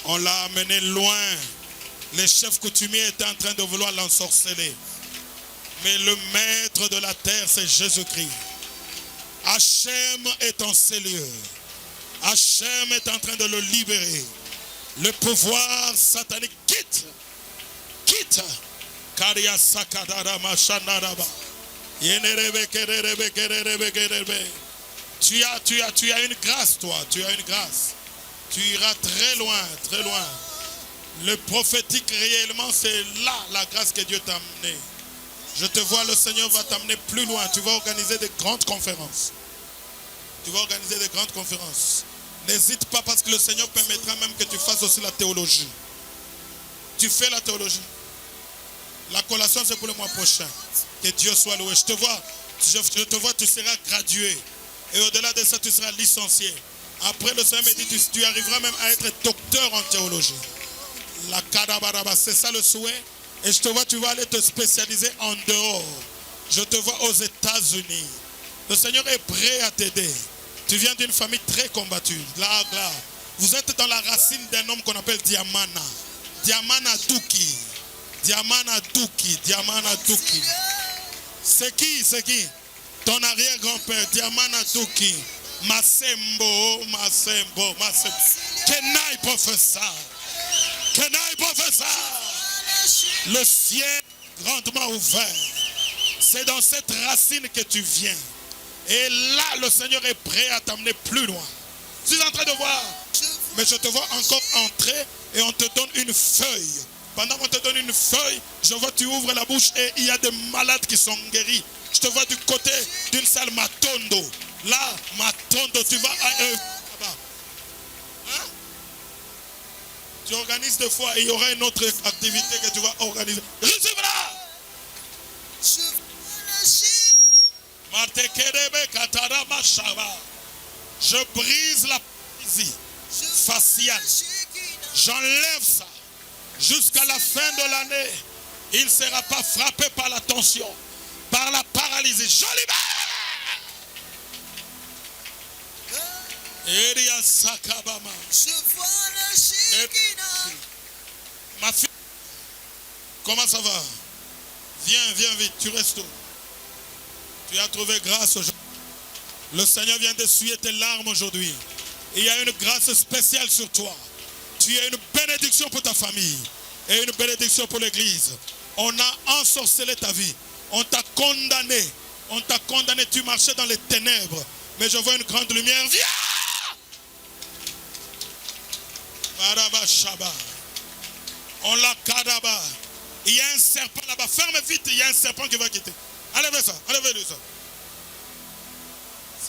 On l'a amené loin. Les chefs coutumiers étaient en train de vouloir l'ensorceler. Mais le maître de la terre, c'est Jésus-Christ. Hachem est en ces lieux. Hachem est en train de le libérer. Le pouvoir satanique quitte. Quitte. Karia sakadara machanaraba. Tu as une grâce, toi. Tu as une grâce. Tu iras très loin, très loin. Le prophétique réellement, c'est là la grâce que Dieu t'a amenée. Je te vois, le Seigneur va t'amener plus loin. Tu vas organiser des grandes conférences. Tu vas organiser des grandes conférences. N'hésite pas parce que le Seigneur permettra même que tu fasses aussi la théologie. Tu fais la théologie. La collation, c'est pour le mois prochain. Que Dieu soit loué. Je te vois, tu seras gradué. Et au-delà de ça, tu seras licencié. Après, le Seigneur me dit, tu arriveras même à être docteur en théologie. La kadabaraba, c'est ça le souhait. Et je te vois, tu vas aller te spécialiser en dehors. Je te vois aux États-Unis. Le Seigneur est prêt à t'aider. Tu viens d'une famille très combattue. Là. Vous êtes dans la racine d'un homme qu'on appelle Diamana. Diamana Duki. Diamana Duki. Diamana Duki. C'est qui? Ton arrière-grand-père, Diamana Duki. Masembo. Kenai professeur. Le ciel grandement ouvert. C'est dans cette racine que tu viens. Et là, le Seigneur est prêt à t'amener plus loin. Je suis en train de voir. Mais je te vois encore entrer et on te donne une feuille. Pendant qu'on te donne une feuille, je vois tu ouvres la bouche et il y a des malades qui sont guéris. Je te vois du côté d'une salle Matondo. Là, Matondo, tu vas à là-bas. Hein? Tu organises deux fois et il y aura une autre activité que tu vas organiser. Recevra! Je brise la paralysie faciale. J'enlève ça. Jusqu'à la fin de l'année, il ne sera pas frappé par la tension, par la paralysie. Je libère. Eria Sakabama. Ma fille, comment ça va? Viens vite, tu restes où? Tu as trouvé grâce aujourd'hui. Le Seigneur vient d'essuyer tes larmes aujourd'hui. Il y a une grâce spéciale sur toi. Tu as une bénédiction pour ta famille et une bénédiction pour l'église. On a ensorcelé ta vie. On t'a condamné. Tu marchais dans les ténèbres. Mais je vois une grande lumière. Viens! Maraba Shaba. On l'a kadaba. Il y a un serpent là-bas. Ferme vite, il y a un serpent qui va quitter. Enlevez ça, enlevez-le ça.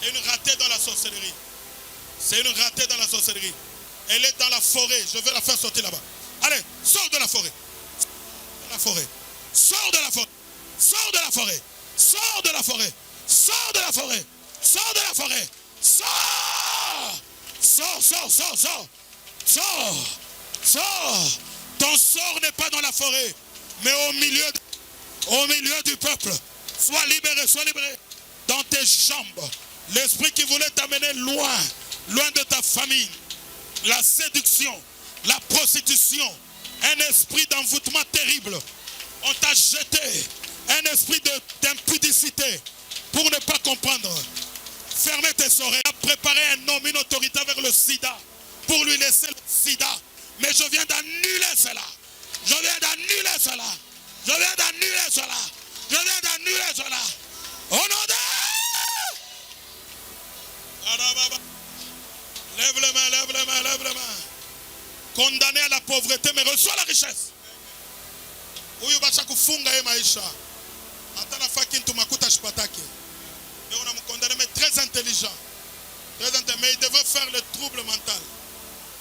C'est une ratée dans la sorcellerie. Elle est dans la forêt. Je vais la faire sortir là-bas. Allez, sors de la forêt. Sors de la forêt. Sors de la forêt. Sors de la forêt. Sors de la forêt. Sors de la forêt. Sors. Sors. Ton sort n'est pas dans la forêt, mais au milieu du peuple. Sois libéré. Dans tes jambes. L'esprit qui voulait t'amener loin de ta famille. La séduction, la prostitution, un esprit d'envoûtement terrible. On t'a jeté un esprit d'impudicité pour ne pas comprendre. Fermez tes oreilles. On a préparé un homme, une autorité vers le sida pour lui laisser le sida. Mais je viens d'annuler cela. Au nom de... Lève les mains. Condamné à la pauvreté, mais reçois la richesse. Huyu bacha kufunga ye maisha. Hata na fakintu makuta shipatake. Mais on a me condamné, mais très intelligent. Mais il devrait faire le trouble mental.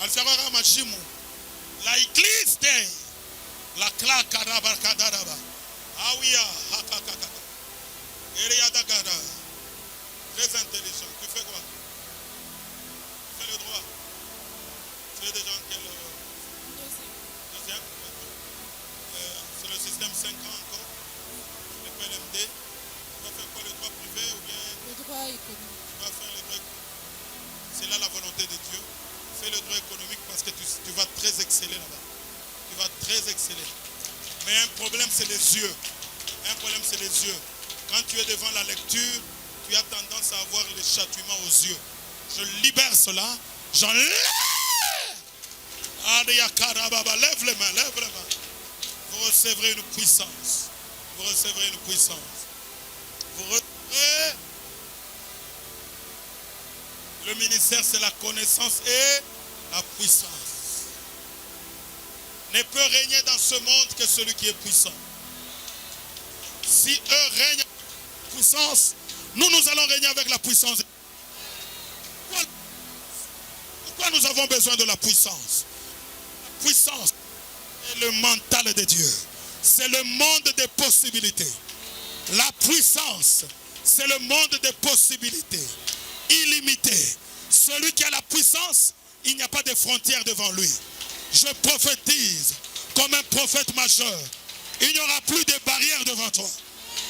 Al-Shabara Machimu. La église day. La claque kadaraba. Aouya hakakaka. Eriadagada. Très intelligent. Tu fais quoi? Tu fais le droit. Tu es déjà en quel... Deuxième? C'est le système 5 ans encore. Le PLMD. Tu vas faire quoi? Le droit privé ou bien... Le droit économique. Tu vas faire le droit économique. C'est là la volonté de Dieu. Fais le droit économique parce que tu vas très exceller là-bas. Tu vas très exceller. Mais un problème, c'est les yeux. Quand tu es devant la lecture, tu as tendance à avoir les châtiments aux yeux. Je libère cela. J'enlève. Lève les mains. Vous recevrez une puissance. Vous recevrez. Le ministère, c'est la connaissance et la puissance. Ne peut régner dans ce monde que celui qui est puissant. Si eux règnent avec la puissance, nous allons régner avec la puissance. Pourquoi nous avons besoin de la puissance? La puissance est le mental de Dieu. C'est le monde des possibilités. La puissance, c'est le monde des possibilités. Illimité. Celui qui a la puissance, il n'y a pas de frontières devant lui. Je prophétise comme un prophète majeur. Il n'y aura plus de barrières devant toi.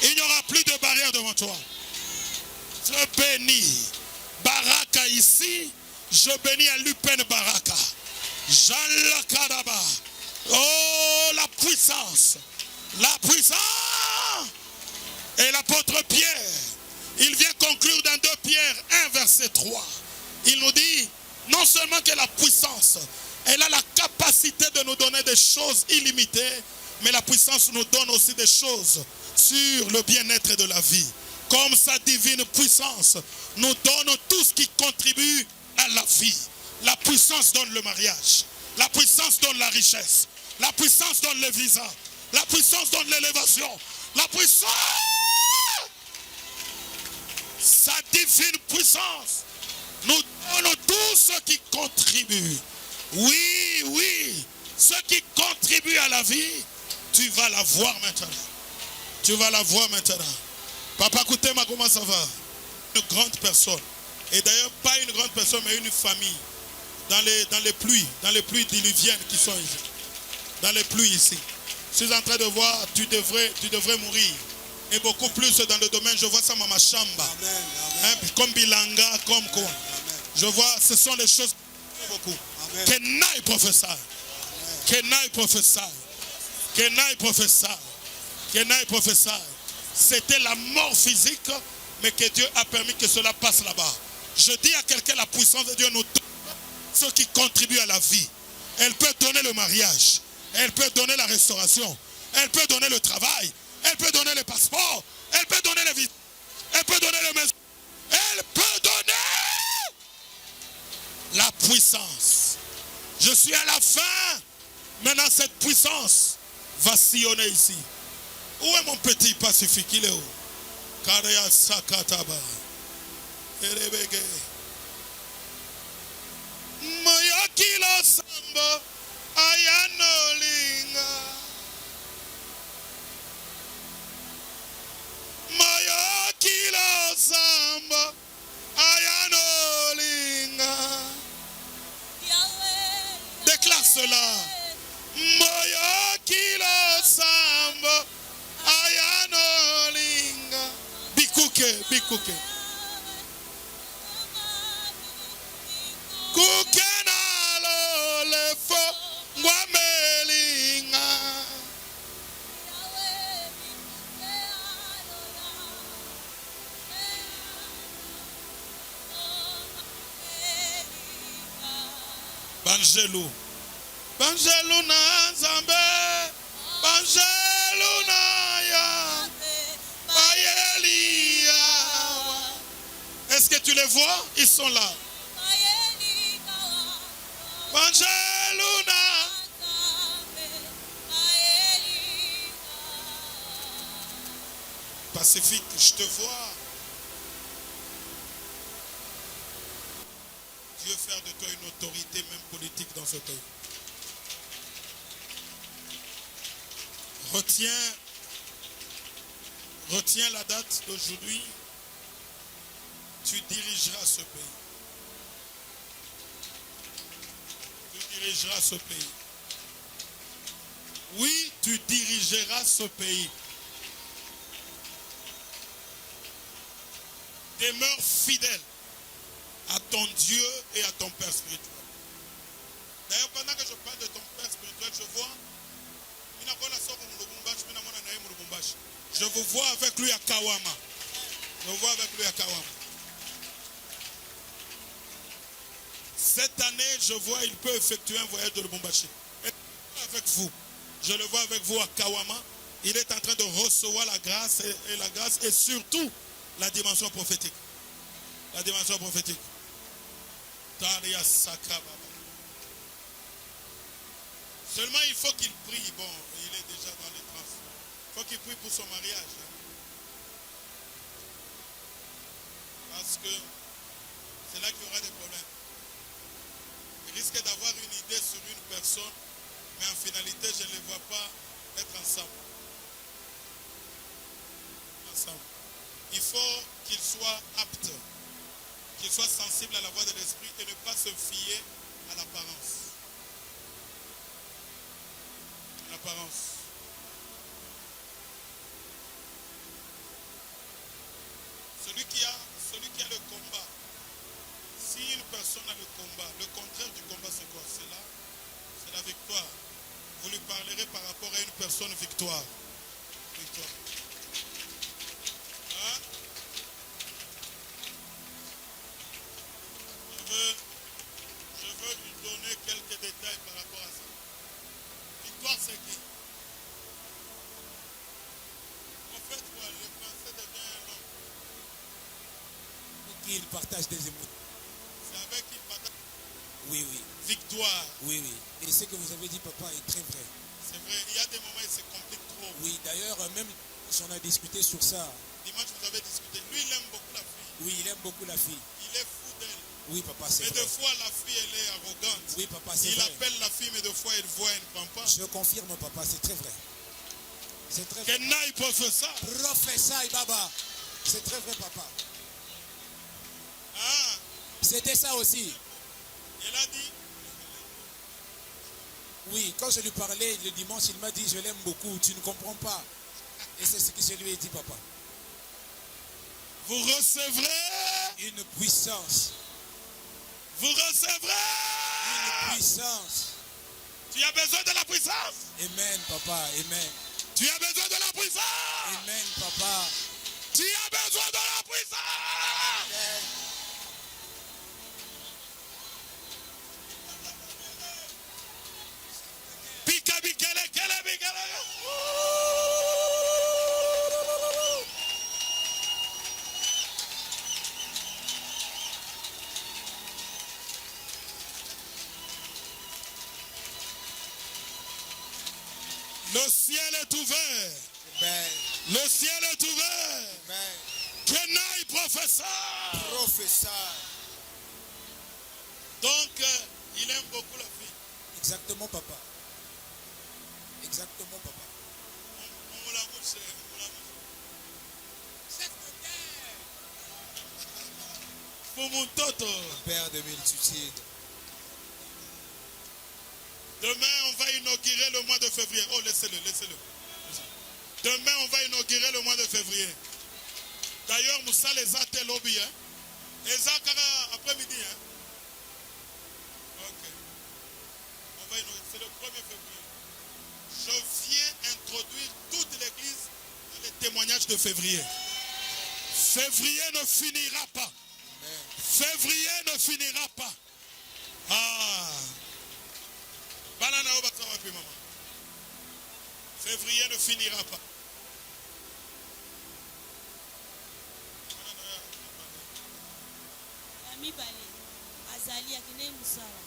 Il n'y aura plus de barrières devant toi. Je bénis Baraka ici. Je bénis à Lupen Baraka. Jean Lakadaba. Oh, la puissance. La puissance. Et l'apôtre Pierre, il vient conclure dans 2 Pierre 1, verset 3. Il nous dit, non seulement que la puissance, elle a la capacité de nous donner des choses illimitées, mais la puissance nous donne aussi des choses sur le bien-être de la vie. Comme sa divine puissance nous donne tout ce qui contribue à la vie. La puissance donne le mariage. La puissance donne la richesse. La puissance donne le visa. La puissance donne l'élévation. La puissance, sa divine puissance nous donne tout ce qui contribue. Oui, oui, ce qui contribue à la vie, tu vas la voir maintenant. Tu vas la voir maintenant. Papa Koutema, comment ça va? Une grande personne. Et d'ailleurs, pas une grande personne, mais une famille. Dans les pluies diluviennes qui sont ici. Dans les pluies ici. Je suis en train de voir, tu devrais mourir. Et beaucoup plus dans le domaine, je vois ça Mama Chamba. Amen. Hein, comme Bilanga, comme quoi. Amen. Je vois, ce sont les choses beaucoup. Kenai professeur. Kenai professeur. Kenai professeur. Kenai professeur. C'était la mort physique, mais que Dieu a permis que cela passe là-bas. Je dis à quelqu'un, la puissance de Dieu nous donne ce qui contribue à la vie. Elle peut donner le mariage. Elle peut donner la restauration. Elle peut donner le travail. Elle peut donner le passeport. Elle peut donner les visas. Elle peut donner le maison. Elle peut donner la puissance. Je suis à la fin. Maintenant, cette puissance va sillonner ici. Où est mon petit Pacifique? Il est où? Karea Sakataba. Erebege. Moyokilo Sambo. Ayanolinga. Moyokilo Sambo. Ayanolinga. Déclare cela. Moyokilo Sambo. Ayanolinga. Bikuke. Kukenalo lefo ngwamelinga. Banjelu na Nzambe. Banjelu na ya. Bayelia. Est-ce que tu les vois? Ils sont là. Banjeluna. Pacifique, je te vois. Dieu faire de toi une autorité, même politique, dans ce pays. Retiens la date d'aujourd'hui. Tu dirigeras ce pays. Dirigeras ce pays. Oui, tu dirigeras ce pays. Demeure fidèle à ton Dieu et à ton Père spirituel. D'ailleurs, pendant que je parle de ton Père spirituel, je vois, je vous vois avec lui à Kawama. Je vous vois avec lui à Kawama. Cette année, je vois, il peut effectuer un voyage de Lubumbashi. Avec vous. Je le vois avec vous à Kawama. Il est en train de recevoir la grâce et surtout la dimension prophétique. La dimension prophétique. Taria Sakaba. Seulement, il faut qu'il prie. Bon, il est déjà dans les trans. Il faut qui prie pour son mariage. Hein. Parce que c'est là qu'il y aura des problèmes. Il risque d'avoir une idée sur une personne, mais en finalité, je ne les vois pas être ensemble. Il faut qu'il soit apte, qu'il soit sensible à la voix de l'esprit et ne pas se fier à l'apparence. L'apparence. Celui qui a le combat, si une personne a le combat, le contraire du combat c'est quoi? C'est là, c'est la victoire. Vous lui parlerez par rapport à une personne victoire. Victoire. Hein? Je veux lui donner quelques détails par rapport à ça. Victoire c'est qui? En fait, quoi, le français devient long. Il partage des émotions. C'est avec qui il partage. Oui, oui. Victoire. Oui, oui. Et ce que vous avez dit, papa, est très vrai. C'est vrai, il y a des moments où il se complique trop. Oui, d'ailleurs, même si on a discuté sur ça. Dimanche, vous avez discuté. Lui, il aime beaucoup la fille. Oui, il aime beaucoup la fille. Il est fou d'elle. Oui, papa, c'est Mais vrai. deux fois, la fille, elle est arrogante. Oui, papa, c'est Il vrai. appelle la fille, mais deux fois, elle voit, elle ne prend pas. Je confirme, papa, c'est très vrai. C'est très vrai. Kenna, il professeur. Professeur Baba. C'est très vrai, papa. Ah, C'était ça aussi. il a dit. Oui, quand je lui parlais le dimanche, il m'a dit, je l'aime beaucoup, tu ne comprends pas. Et c'est ce que je lui ai dit, papa. Vous recevrez. Une puissance. Vous recevrez. Une puissance. Tu as besoin de la puissance. Amen, papa. Amen. Tu as besoin de la puissance. Amen, papa. Tu as besoin de la puissance. Amen. Pika bikele kele bikele. Le ciel est ouvert. Amen. Le ciel est ouvert. Amen. Kenaï professeur. Professeur. Donc, il aime beaucoup la fille. Exactement, papa. Exactement, papa. On la bouche, Pour mon toto. Père de multitudes. Demain, on va inaugurer le mois de février. Oh, laissez-le, laissez-le. Demain, on va inaugurer le mois de février. D'ailleurs, Moussa les a tel lobby. Hein? Et ça, après-midi. Hein? Ok. On va inaugurer. C'est le 1er février. Je viens introduire toute l'église dans les témoignages de février. Février ne finira pas. Février ne finira pas. Ah. Février ne finira pas. Mibale azali akende musala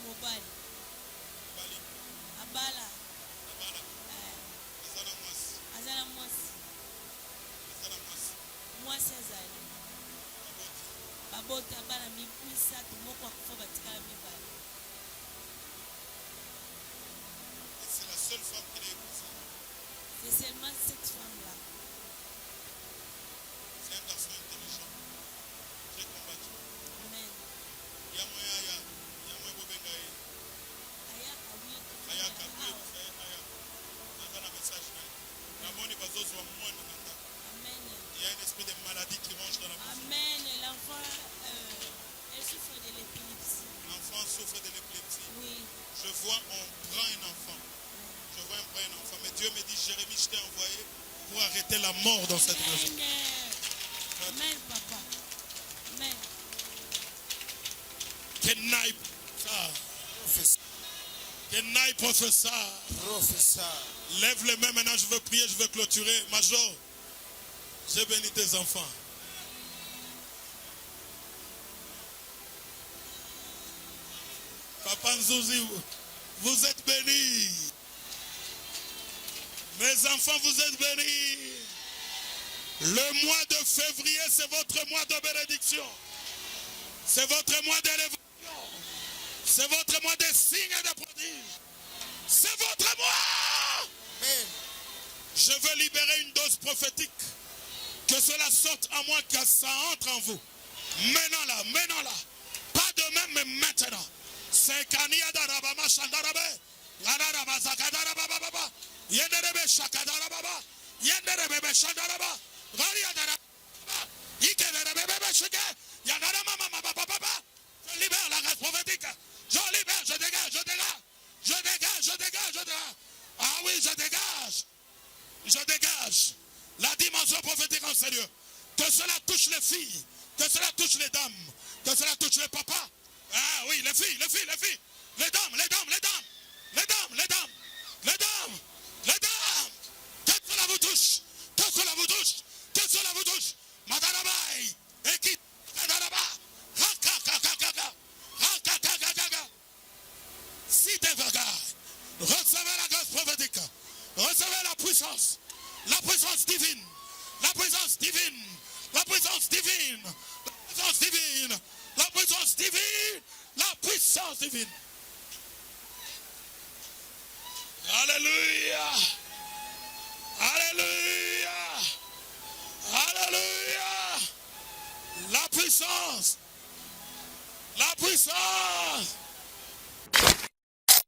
mobali abala azala mwasi azali babota bana misatu moko akufa batikala mibale. C'est la seule femme qui l'a épousée. C'est seulement cette femme-là. C'est un garçon intelligent, très combattu. Amen. Il y a moyen Bobengaï. Aya kawi. Aya Kaboué, c'est Aya. Dans un message, Ramoni Bazos wa Mouane Nanda. Amen. Il y a un esprit de maladie qui ronge dans la maison. Amen. L'enfant, elle souffre de l'épilepsie. L'enfant souffre de l'épilepsie. Oui. Je vois, on prend un enfant. Je vois, on prend un enfant. Mais Dieu me dit, Jérémie, je t'ai envoyé pour arrêter la mort dans cette maison. Amen, papa. Amen. Kenaï, Kenaï, professeur. Professeur. Lève les mains maintenant, je veux prier, je veux clôturer. Major, j'ai béni tes enfants. Papa Nzouzi, vous êtes bénis. Mes enfants, vous êtes bénis. Le mois de février, c'est votre mois de bénédiction. C'est votre mois d'élévation. C'est votre mois de signes et de prodiges. C'est votre mois. Amen. Je veux libérer une dose prophétique. Que cela sorte en moi, que ça entre en vous. Maintenant là. Pas demain, mais maintenant. C'est Kania Darabama Shandarabe. Yadaraba Zakadarababa. Yenderebe Shakadarababa. Yenderebe Shandaraba. Variadarababa. Ikerebe Shake. Yadarama Baba. Je libère la grâce prophétique. Je libère, je dégage. Ah oui, je dégage. La dimension prophétique en sérieux. Que cela touche les filles. Que cela touche les dames. Que cela touche les papas. Ah oui, les filles. Les dames. Que cela vous touche. Que cela vous touche. Madarabai. Eki. Madaraba. Si des vagues. Recevez la grâce prophétique. Recevez la puissance. La puissance divine. La puissance divine. La puissance divine. La puissance divine. La puissance divine. La puissance divine. Alléluia. Alléluia. Alléluia. La puissance. La puissance.